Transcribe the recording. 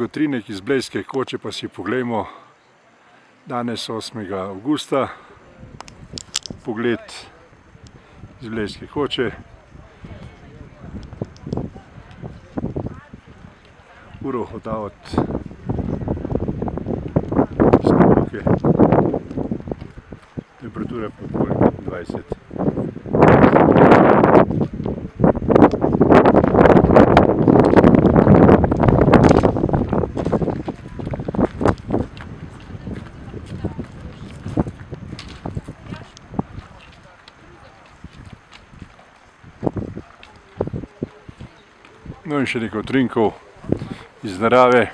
Utrinek iz Blejske koče pa si poglejmo danes 8. avgusta. Pogled iz Blejske koče. Urohoda od spolke. Temperatura pa okoli 25. No in še nekaj utrinkov iz narave.